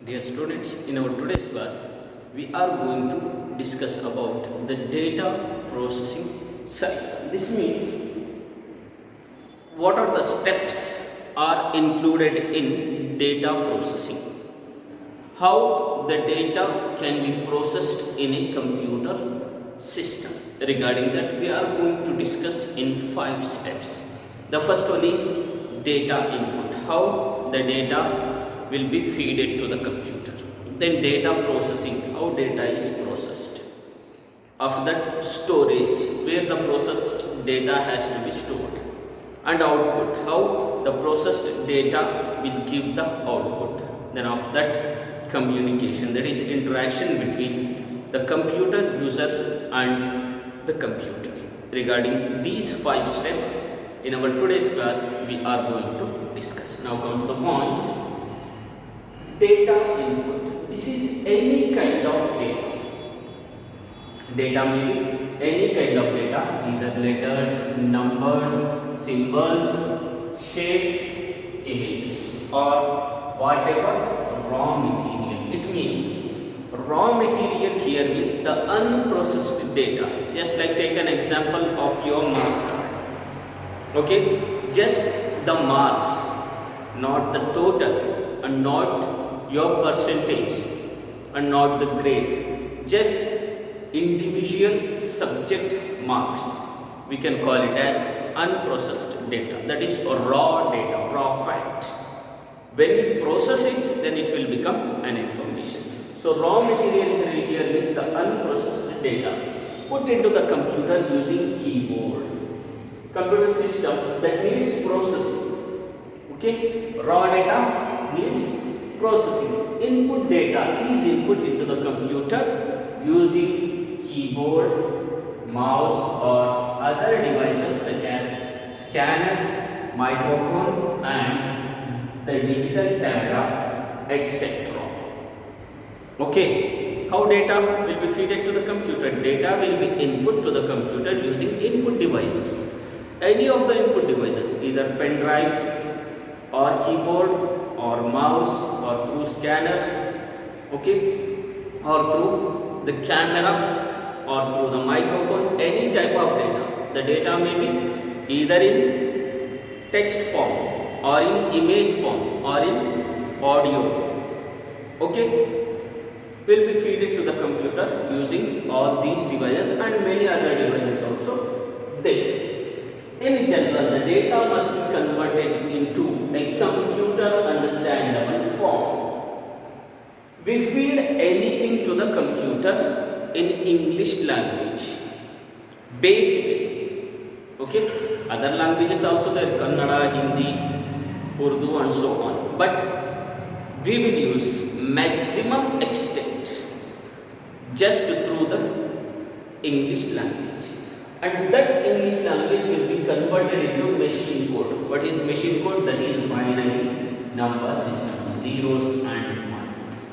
Dear students, in our today's class, we are going to discuss about the data processing cycle. This means what are the steps are included in data processing, how the data can be processed in a computer system. Regarding that, we are going to discuss in 5 steps. The first one is data input, how the data will be fed to the computer. Then data processing, how data is processed. After that, storage, where the processed data has to be stored. And output, how the processed data will give the output. Then after that, communication, that is interaction between the computer user and the computer. Regarding these 5 steps, in our today's class, we are going to discuss. Now come to the point. Data input. This is any kind of data. Data may be any kind of data, either letters, numbers, symbols, shapes, images, or whatever raw material. It means raw material here means the unprocessed data. Just like take an example of your marks card. Okay, just the marks, not the total, and not your percentage, and not the grade, just individual subject marks. We can call it as unprocessed data, that is raw data, raw fact. When we process it, then it will become an information. So raw material here means the unprocessed data put into the computer using keyboard. Computer system that needs processing. Okay, raw data needs processing. Input data is input into the computer using keyboard, mouse, or other devices such as scanners, microphone, and the digital camera, etc. Okay, how data will be fed to the computer? Data will be input to the computer using input devices. Any of the input devices, either pen drive or keyboard or mouse or through scanner, okay, or through the camera or through the microphone, any type of data. The data may be either in text form or in image form or in audio form, okay, will be fed to the computer using all these devices and many other devices also there. In general, the data must be converted into a computer understandable form. We feed anything to the computer in English language, basically. Okay, other languages also there, Kannada, Hindi, Urdu, and so on. But we will use maximum extent just through the English language. And that English language will be converted into machine code. What is machine code? That is binary number system, zeros and ones.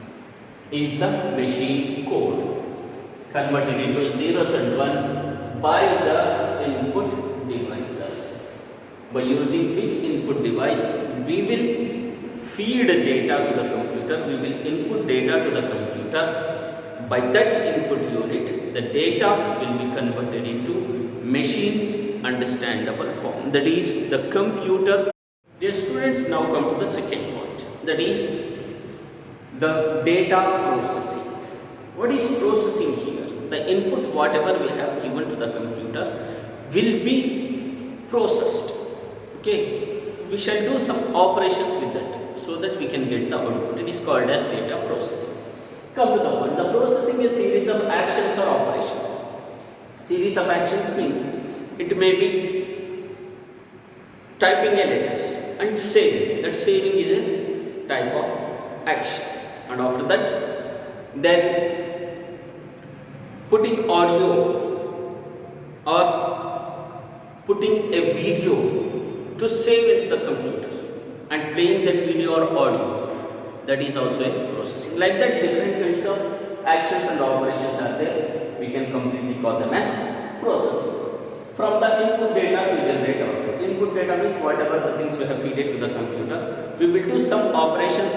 Is the machine code converted into zeros and one by the input devices. By using which input device we will feed data to the computer, we will input data to the computer. By that input unit, the data will be converted into machine understandable form, that is the computer. Dear students, now come to the second point, that is the data processing. What is processing here? The input whatever we have given to the computer will be processed. Okay, we shall do some operations with that so that we can get the output. It is called as data processing. Come to the point. The processing is a series of actions or operations. Series of actions means it may be typing a letter and saving. That saving is a type of action. And after that, then putting audio or putting a video to save into the computer and playing that video or audio. That is also a processing. Like that, different kinds of actions and operations are there. We can completely call them as processing. From the input data to generate output. Input data means whatever the things we have fed it to the computer. We will do some operations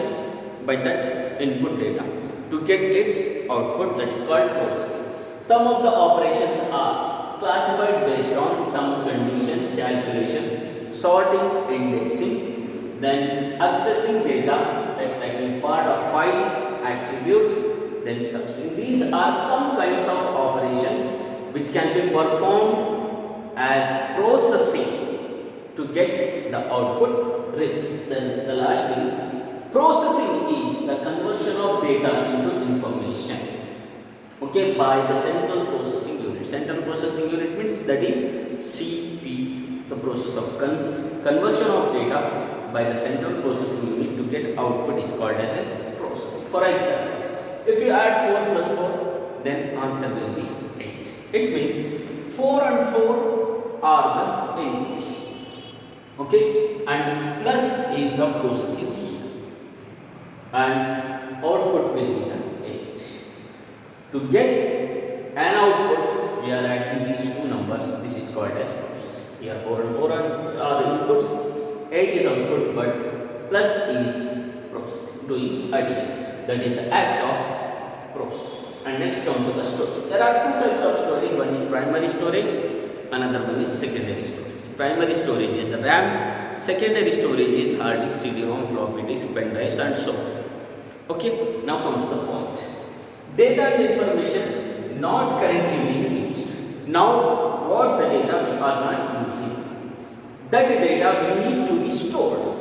by that input data to get its output, that is called processing. Some of the operations are classified based on some condition, calculation, sorting, indexing, then accessing data, that's like part of file, attribute, then substring. These are some kinds of operations which can be performed as processing to get the output result. Then the last thing, processing is the conversion of data into information, okay, by the central processing unit. Central processing unit means that is CPU, the process of conversion of data by the central processing unit to get output is called as a processing. For example, if you add 4 plus 4, then answer will be 8. It means 4 and 4 are the inputs, okay, and plus is the processing here, and output will be the 8. To get an output, we are adding these two numbers. This is called as process. Here 4 and 4 are the inputs, 8 is output, but plus is processing, doing addition. That is the act of processing. And next come to the storage. There are two types of storage. One is primary storage, another one is secondary storage. Primary storage is the RAM, secondary storage is hard disk, CD-ROM, floppy disk, pen drives and so on. Okay, now come to the point. Data and information not currently being used. Now what the data we are not using, that data we need to be stored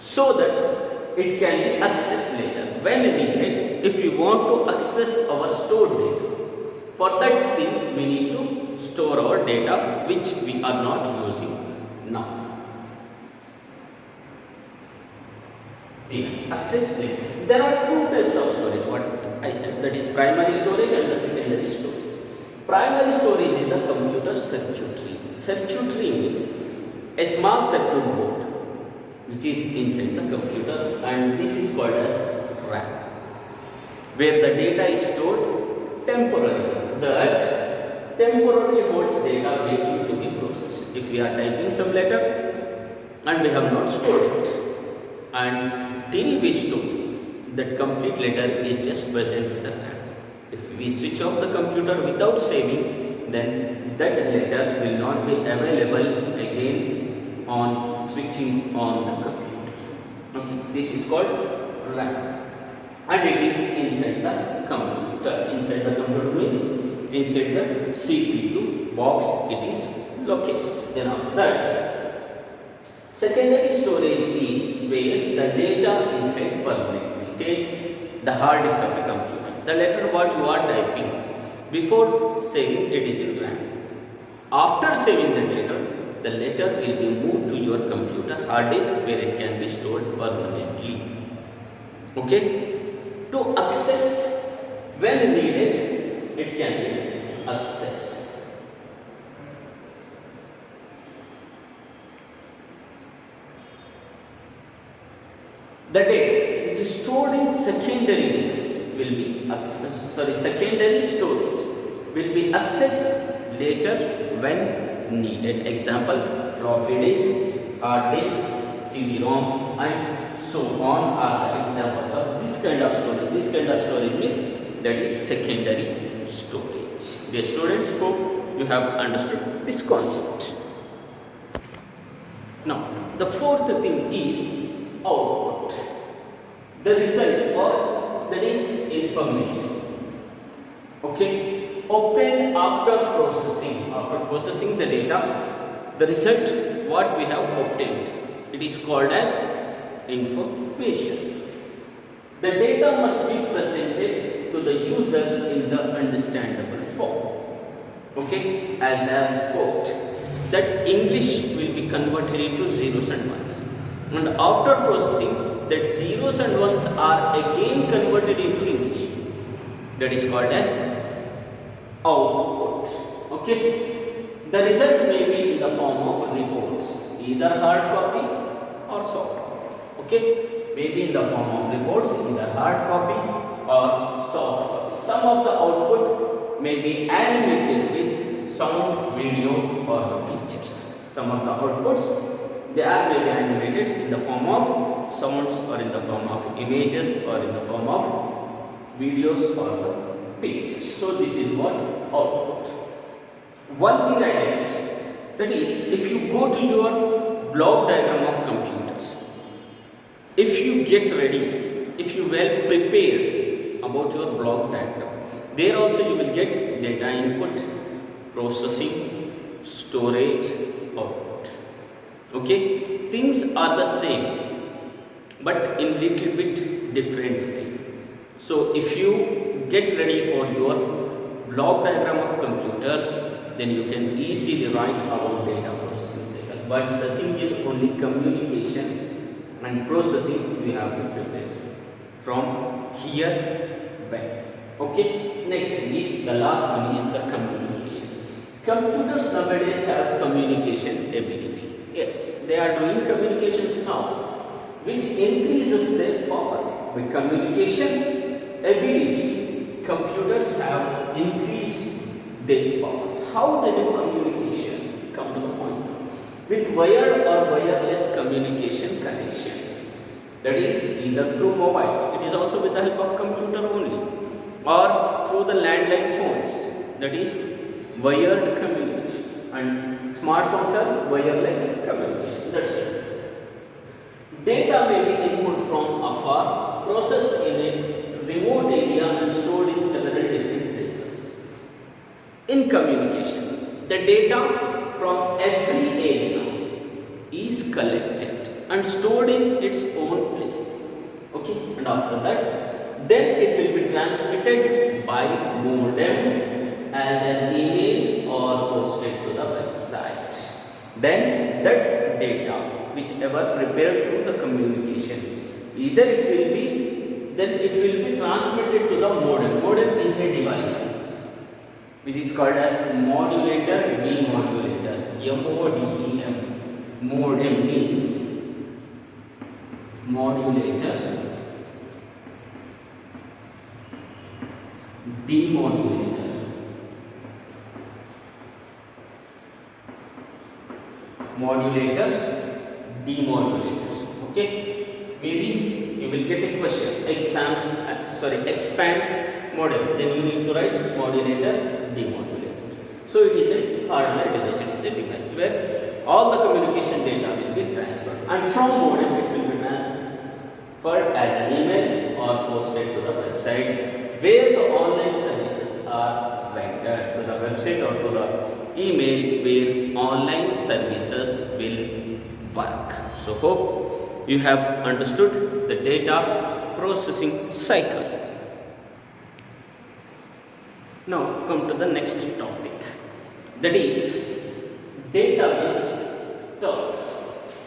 so that it can be accessed later when needed. If we want to access our stored data, for that thing we need to store our data which we are not using now. Access later. There are two types of storage, what I said, that is primary storage and the secondary storage. Primary storage is the computer circuitry. Circuitry means a small circuit board which is inside the computer, and this is called as RAM, where the data is stored temporarily. That temporarily holds data waiting to be processed. If we are typing some letter and we have not stored it, and till we store, that complete letter is just present in the RAM. If we switch off the computer without saving, then that letter will not be available again on switching on the computer. Okay, this is called RAM, and it is inside the computer. Inside the computer means inside the CPU box it is located. Then after that, secondary storage is where the data is held permanently. Take the hard disk of a computer. The letter what you are typing, before saving it is in RAM. After saving the letter will be moved to your computer hard disk where it can be stored permanently. Okay? To access when needed, it can be accessed. The data which is stored in secondary device will be accessed. Secondary storage will be accessed later when needed. Example: floppy disk, hard disk, CD-ROM, and so on are the examples of this kind of storage. This kind of storage means that is secondary storage. Dear students, hope you have understood this concept. Now, the fourth thing is output, the result, or that is information, okay, obtained after processing the data, the result what we have obtained, it is called as information. The data must be presented to the user in the understandable form, okay, as I have spoke that English will be converted into zeros and ones, and after processing that zeros and ones are again converted into English. That is called as output. Okay. The result may be in the form of reports, either hard copy or soft copy. Okay. Maybe in the form of reports, either hard copy or soft copy. Some of the output may be animated with sound, video, or pictures. Some of the outputs they are maybe animated in the form of sounds or in the form of images or in the form of videos or the pictures. So this is what output. One thing I like to say, that is, if you go to your block diagram of computers, if you get ready, if you well prepared about your block diagram, there also you will get data input, processing, storage, output. Okay, things are the same, but in little bit different way. So if you get ready for your block diagram of computers, then you can easily write about data processing cycle. But the thing is, only communication and processing we have to prepare from here back. Okay, next thing is, the last one is the communication. Computers nowadays have communication ability. Yes, they are doing communications now, which increases their power. With communication ability, computers have increased their power. How they do communication? Come to the point. With wire or wireless communication connections. That is either through mobiles. It is also with the help of computer only, or through the landline phones. That is wired communication, and smartphones are wireless communication. That's it. Data may be input from afar, processed in a remote area and stored in several different places. In communication, the data from every area is collected and stored in its own place. Okay, and after that, then it will be transmitted by modem as an email or posted to the website. Then that data, whichever prepared through the communication, either it will be transmitted to the modem. Modem is a device which is called as modulator, demodulator. M-O-D-E-M. Modem means modulator, demodulator. Modulator, demodulator. Okay, maybe you will get a question. Expand modem. Then you need to write modulator, demodulator. So it is a hardware device. It is a device where all the communication data will be transferred, and from modem it will be transferred as an email or posted to the website where the online services are rendered, to the website or to the email where online services will work. So hope you have understood the data processing cycle. Now come to the next topic, that is database terms.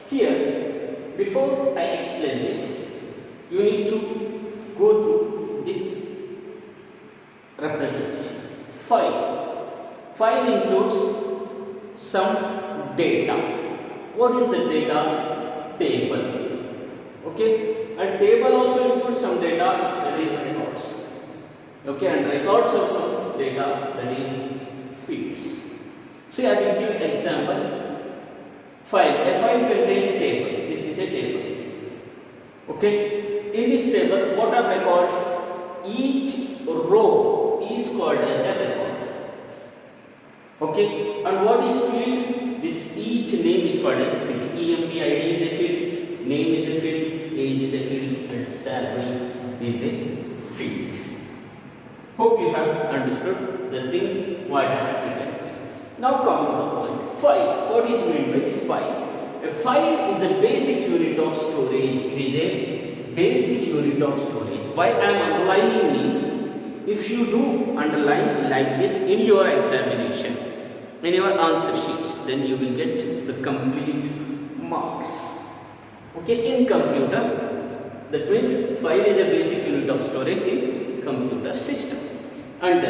Here, before I explain this, you need to go through this representation. File includes some data. What is the data? Table. Okay, and table also includes some data, that is records. Okay, and records of some data, that is fields. See, I will give example. A file contains tables. This is a table. Okay, in this table, what are records? Each row is called as a record. Okay, and what is field? This each name is called as a field. EMPID is a field, name is a field, age is a field, and salary is a field. Hope you have understood the things what I have written. Now come to the point. File. What is meant by this file? A file is a basic unit of storage. It is a basic unit of storage. Why I am underlining means, if you do underline like this in your examination, in your answer sheets, then you will get the complete marks. Okay, in computer, that means file is a basic unit of storage in computer system. And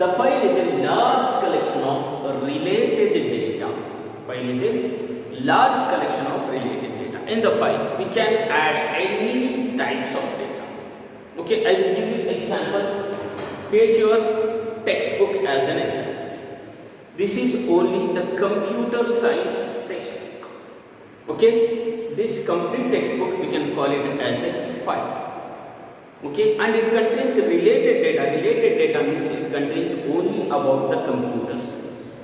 the file is a large collection of related data. File is a large collection of related data. In the file, we can add any types of data. Okay, I will give you example. Take your textbook as an example. This is only the computer size textbook. Okay, this complete textbook we can call it as a file. Okay, and it contains related data. Related data means it contains only about the computer science.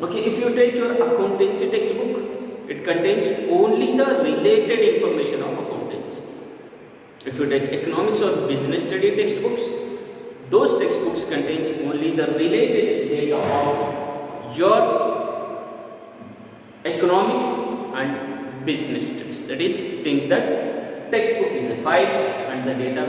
Okay, if you take your accountancy textbook, it contains only the related information of accountancy. If you take economics or business study textbooks, those textbooks contains only the related data of your economics and business studies. That is, think that textbook is a file and the data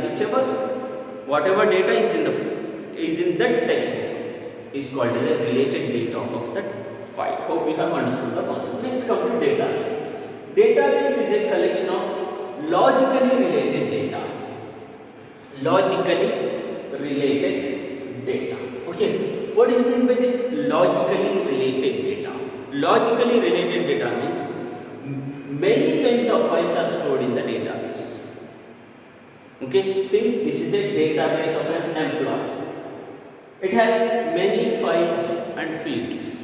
whatever data is in that textbook is called as a related data of that file. Hope we have understood the concept. Next come to database. Database is a collection of logically related data. Logically related data. Okay, what is meant by this logically related data? Logically related data means many kinds of files are stored in the database. Okay, think this is a database of an employee. It has many files and fields.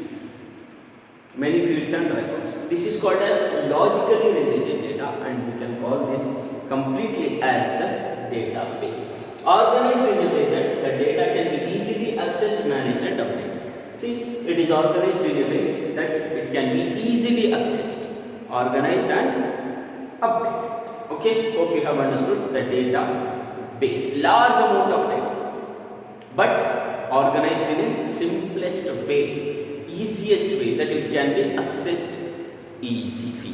Many fields and records. This is called as logically related data, and we can call this completely as the database. Organized in a way that the data can be easily accessed, managed and updated. See, it is organized in a way that it can be easily accessed, organized and updated. Okay, hope you have understood the database. Large amount of data, but organized in a simplest way, easiest way that it can be accessed easily.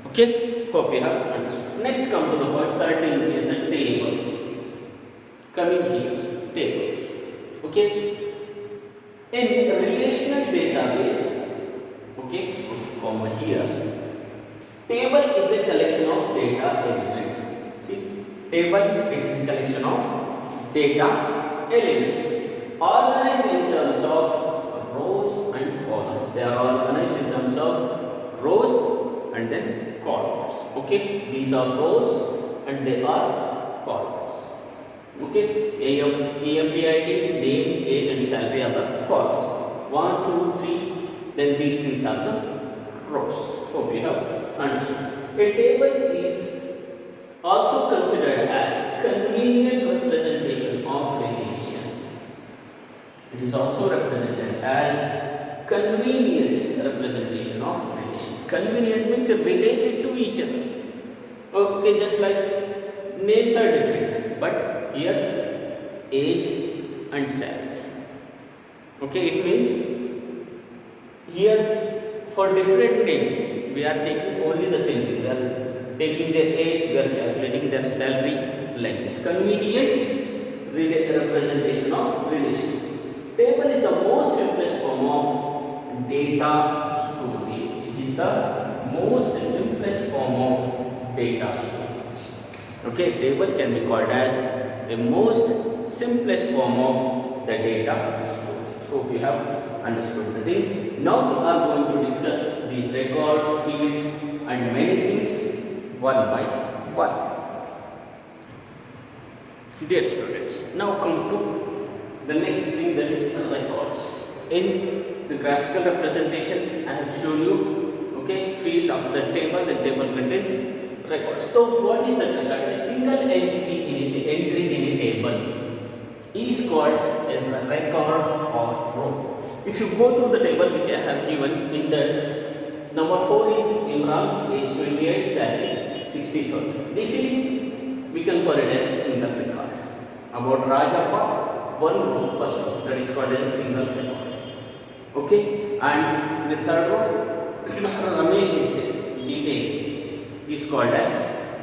Okay, hope you have understood. Next come to the word, third thing is the tables. Coming here, tables. Okay, in relational database, okay, comma here, table is a collection of data elements. See, table, it is a collection of data elements organized in terms of rows and columns. They are organized in terms of rows and then columns. Okay, these are rows and they are columns. Okay, EMPID, name, age and salary are the columns. 1, 2, 3, then these things are the rows. Hope you have understood. A table is also considered as convenient representation of relations. It is also represented as convenient representation of relations. Convenient means related to each other. Okay, just like names are different, but here age and salary. Okay, it means here for different names we are taking only the same thing. We are taking their age, we are calculating their salary like this. Convenient representation of relations. Table is the most simplest form of data storage. It is the most simplest form of data storage. Okay, table can be called as the most simplest form of the data storage. Hope you have understood the thing. Now we are going to discuss these records, fields and many things one by one. Dear students, now come to the next thing, that is the records. In the graphical representation I have shown you, okay, field of the table. The table contains records. So what is that record? A single entry in a table is called as a record or row. If you go through the table which I have given, in that number 4 is Imran, age 28, salary 60,000. This is, we can call it as a single record. About Rajappa, one row, first row, that is called as a single record. Okay, and the third row, Ramesh is there, detail is called as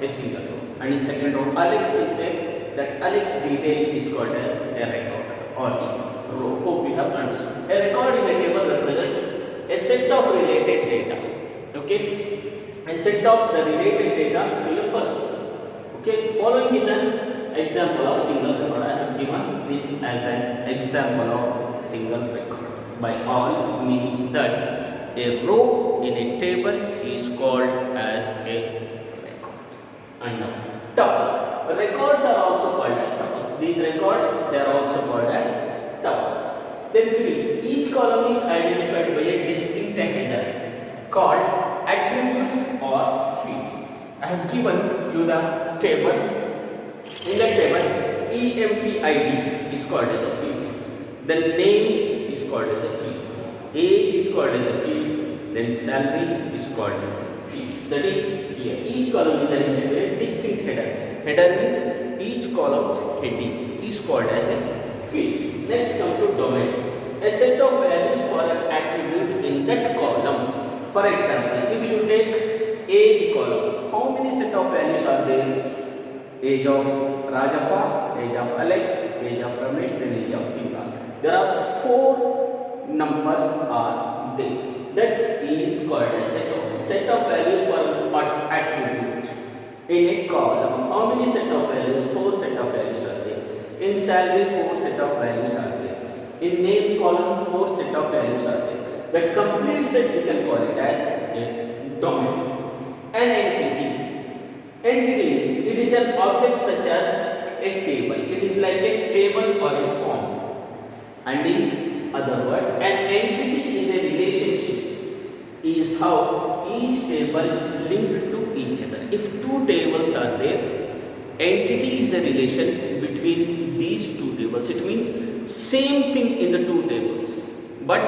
a single row, and in second row Alex is there, that Alex detail is called as a record or a row. Hope you have understood. A record in a table represents a set of related data. Okay, a set of the related data to a person. Okay, following is an example of single record. I have given this as an example of single record. By all means that a row in a table is called as a record. And now tuple. Records are also called as tuples. These records, they are also called as tuples. Then fields. Each column is identified by a distinct header called attribute attribute or field. I have given you the table. In the table, EMPID is called as a field. The name is called as a field. Age is called as a field. Then salary is called as a field. That is here. Each column is a distinct header. Header means each column's heading is called as a field. Next come to domain. A set of values for an attribute in that column. For example, if you take age column, how many set of values are there? Age of Rajappa, age of Alex, age of Ramesh, then age of Imran. There are 4 numbers are there. That is called as a domain. Set of values for an attribute in a column. How many set of values? 4 set of values are there. In salary, 4 set of values are there. In name column, 4 set of values are there. That complete set we can call it as a domain. An entity. Entity means it is an object such as a table. It is like a table or a form. And in other words, an entity is a relationship. Is how each table linked to each other. If 2 tables are there, entity is a relation between these 2 tables. It means same thing in the 2 tables, but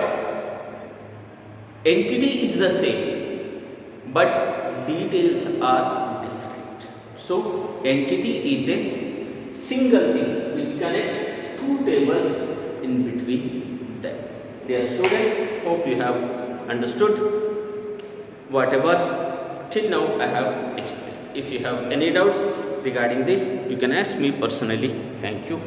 entity is the same, but details are different. So entity is a single thing which connect 2 tables in between them. Dear students, hope you have understood whatever till now I have explained. If you have any doubts regarding this, you can ask me personally. Thank you.